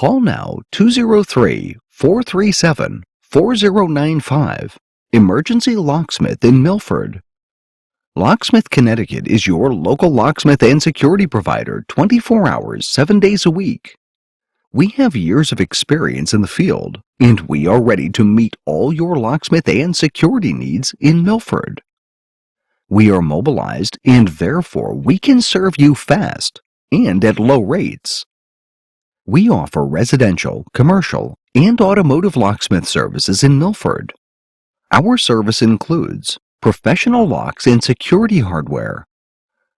Call now 203-437-4095. Emergency Locksmith in Milford. Locksmith, Connecticut is your local locksmith and security provider 24 hours, 7 days a week. We have years of experience in the field, and we are ready to meet all your locksmith and security needs in Milford. We are mobilized, and therefore we can serve you fast and at low rates. We offer residential, commercial, and automotive locksmith services in Milford. Our service includes professional locks and security hardware,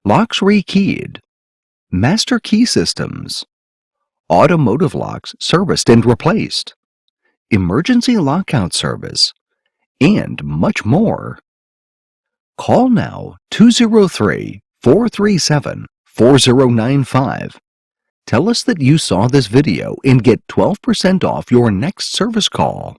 locks rekeyed, master key systems, automotive locks serviced and replaced, emergency lockout service, and much more. Call now 203-437-4095. Tell us that you saw this video and get 12% off your next service call.